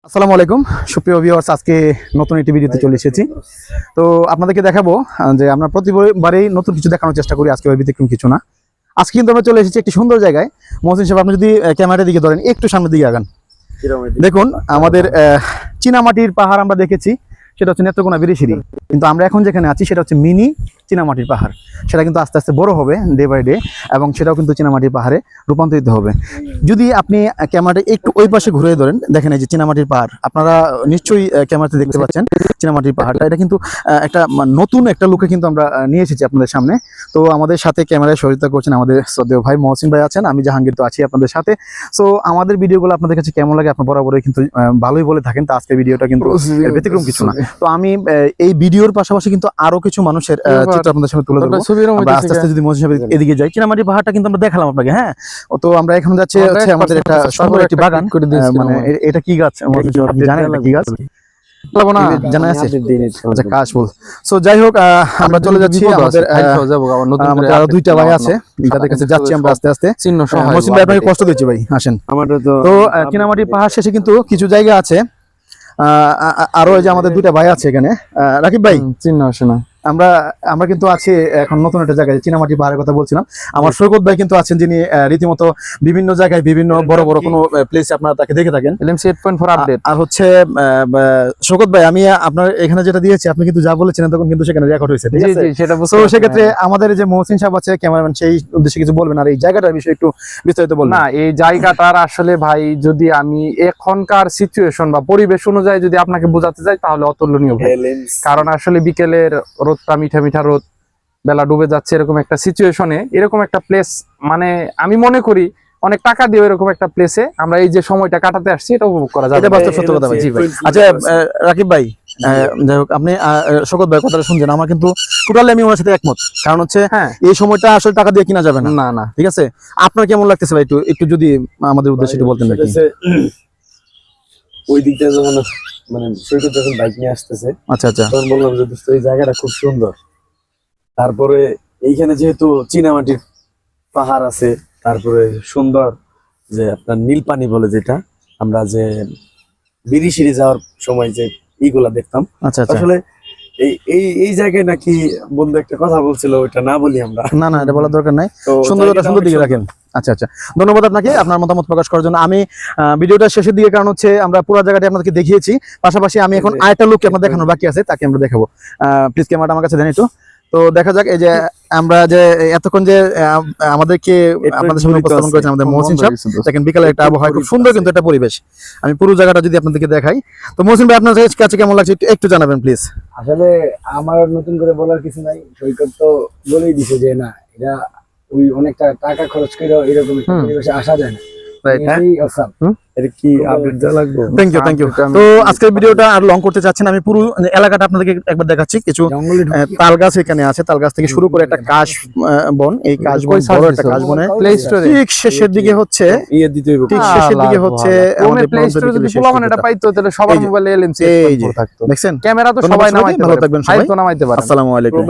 আসসালামু আলাইকুম সুপ্রিয় ভিউয়ার্স, আজকে নতুন একটি ভিডিওতে চলে এসেছি। তো আপনাদেরকে দেখাবো যে আমরা প্রতিবারই নতুন কিছু দেখানোর চেষ্টা করি, আজকে ব্যতিক্রম কিছু না। আজকে কিন্তু আমরা চলে এসেছি একটি সুন্দর জায়গায়। মহসিন সাহেব, আপনি যদি ক্যামেরার দিকে ধরেন, একটু সামনের দিকে আগান, দেখুন আমাদের চীনামাটির পাহাড় আমরা দেখেছি, সেটা হচ্ছে নেত্রকোনা বিরিশিরি। কিন্তু আমরা এখন যেখানে আছি সেটা হচ্ছে মিনি চীনামাটির পাহাড়। সেটা কিন্তু আস্তে আস্তে বড় হবে ডে বাই ডে, এবং সেটাও কিন্তু চীনামাটির পাহাড়ে রূপান্তরিত হবে। যদি আপনি ক্যামেরাটা একটু ওই পাশে ঘুরে ধরেন, দেখেন এই যে চীনামাটির পাহাড়, আপনারা নিশ্চয়ই ক্যামেরাতে দেখতে পাচ্ছেন চীনামাটির পাহাড়টা। এটা কিন্তু একটা নতুন একটা লুকে কিন্তু আমরা নিয়ে এসেছি আপনাদের সামনে। তো আমাদের সাথে ক্যামেরায় সহযোগিতা করছেন আমাদের শ্রদ্ধেয় ভাই মহসিন ভাই আছেন, আমি জাহাঙ্গীর তো আছি আপনাদের সাথে। সো আমাদের ভিডিওগুলো আপনাদের কাছে কেমন লাগে আপনার বরাবরই কিন্তু ভালোই বলে থাকেন। তো আজকের ভিডিওটা কিন্তু ব্যতিক্রম কিছু না। তো আমি এই ভিডিওর পাশাপাশি কিন্তু আরো কিছু মানুষের চিত্র আপনাদের সামনে তুলে ধরবো। আস্তে আস্তে যদি মহসিন সাহেব এদিকে যাই, চীনামাটির পাহাড়টা কিন্তু আমরা দেখালাম আপনাকে। হ্যাঁ, তো আমরা এখন যাচ্ছি হচ্ছে আমাদের একটা সুন্দর একটি বাগান। মানে এটা কি গাছ আপনি জানেন না? কি গাছ জানা আছে? আচ্ছা, কাশফুল। সো যাই হোক, আমরা চলে যাচ্ছি। আমাদের আরো দুইটা ভাই আছে, যাদের কাছে যাচ্ছি আমরা আস্তে আস্তে। মহসিন ভাই, আপনাকে কষ্ট দিচ্ছি ভাই, আসেন। তো চীনামাটির পাহাড় শেষে কিন্তু কিছু জায়গা আছে, আরো এই যে আমাদের দুইটা ভাই আছে এখানে। রাকিব ভাই, চিহ্ন আসে না। আমরা কিন্তু আছি এখন নতুন একটা জায়গায়, চীনামাটি পাহাড়ের কথা বলছিলাম। আমার সৈকত ভাই কিন্তু আছেন, যিনি রীতিমতো বিভিন্ন জায়গায় বিভিন্ন বড় বড় কোনো প্লেসে আপনারা তাকে দেখে থাকেন। LMC 8.4 update. আর হচ্ছে সৈকত ভাই, আমি আপনার এখানে যেটা দিয়েছি, আপনি কিন্তু যা বলেছেন তখন কিন্তু সেখানে রেকর্ড হয়েছে, ঠিক আছে? তো সেক্ষেত্রে আমাদের যে মহসিন সাহেব আছে ক্যামেরাম্যান, সেই উদ্দেশ্যে কিছু বলবেন, আর এই জায়গাটার বিষয়ে একটু বিস্তারিত বলবেন। না, এই জায়গাটার আসলে ভাই, যদি আমি এখনকার সিচুয়েশন বা পরিবেশ অনুযায়ী যদি আপনাকে বোঝাতে চাই, তাহলে অতুলনীয়। কারণ আসলে বিকেলের রোদটা, মিঠা মিঠা রোদ, বেলা ডুবে যাচ্ছে, এরকম একটা সিচুয়েশনে এরকম একটা প্লেস, মানে আমি মনে করি অনেক টাকা দিয়ে এরকম একটা প্লেসে আমরা এই যে সময়টা কাটাতে আসছি, এটা উপভোগ করা যাবে। এটা বাস্তব সত্য কথা ভাই। জি ভাই। আচ্ছা রাকিব ভাই, যাই হোক, আপনি শকত ভাই কথাটা শুনছেন, আমার কিন্তু টোটালি আমি ওনার সাথে একমত। কারণ হচ্ছে এই সময়টা আসলে টাকা দিয়ে কিনা যাবে না। না না, ঠিক আছে। আপনার কেমন লাগতেছে ভাই, একটু যদি আমাদের উদ্দেশ্যে একটু বলতেন নাকি? ওই দিকটা যখন মানে সৈকত যখন বাইক নিয়ে আসতেছে, আচ্ছা আচ্ছা, তখন বললাম যে দোস্ত, এই জায়গাটা খুব সুন্দর। তারপরে এইখানে যেহেতু চীনামাটির পাহাড় আছে, তারপরে সুন্দর যে আপনার নীল পানি বলে, যেটা আমরা যে বিরিশিরি যাওয়ার সময় যে ইগুলা দেখতাম। আচ্ছা আচ্ছা, আসলে এই এই এই জায়গায় নাকি বন্ধু একটা কথা বলছিল, ওইটা না বলি আমরা। না না, এটা বলার দরকার নাই। সুন্দরতা সুন্দর দিকে রাখেন। আচ্ছা আচ্ছা, ধন্যবাদ আপনাকে আপনার মতামত প্রকাশ করার জন্য। আমি ভিডিওটা শেষের দিকে, কারণ হচ্ছে আমরা পুরো জায়গাটি আপনাদেরকে দেখিয়েছি, পাশাপাশি আমি এখন আরেকটা লোক আপনার দেখানোর বাকি আছে, তাকে আমরা দেখাবো। প্লিজ ক্যামেরাটা আমার কাছে দেন একটু। তো দেখা যাক, এই যে আমরা যে এতক্ষণ যে আমাদেরকে আপনাদের সামনে উপস্থাপন করেছেন আমাদের মহসিন সাহেব, দেখেন বিকালে একটা আবহাওয়া খুব সুন্দর, কিন্তু একটা পরিবেশ। আমি পুরো জায়গাটা যদি আপনাদেরকে দেখাই, তো মহসিন ভাই আপনার কাছে কেমন লাগছে একটু জানাবেন প্লিজ। আসলে আমার নতুন করে বলার কিছু নাই, সৈকত তো বলেই দিছে যে না, এটা ওই অনেকটা টাকা খরচ করে এরকম একটা পরিবেশে আসা যায় না। তো আজকের ভিডিওটা আর লং করতে চাচ্ছেন, আমি পুরো এলাকাটা আপনাদেরকে একবার দেখাচ্ছি। কিছু তাল গাছ এখানে আছে, তাল গাছ থেকে শুরু করে একটা কাশ বন, এই কাশ বন বড় একটা কাশ বনে ঠিক শেষের দিকে হচ্ছে, সবার মোবাইলে LMC 8.4 থাকতো। দেখছেন? ক্যামেরা তো সবাই নামাইতে পারে, ভালো থাকবেন সবাই, নামাইতে পারে। আসসালামু আলাইকুম।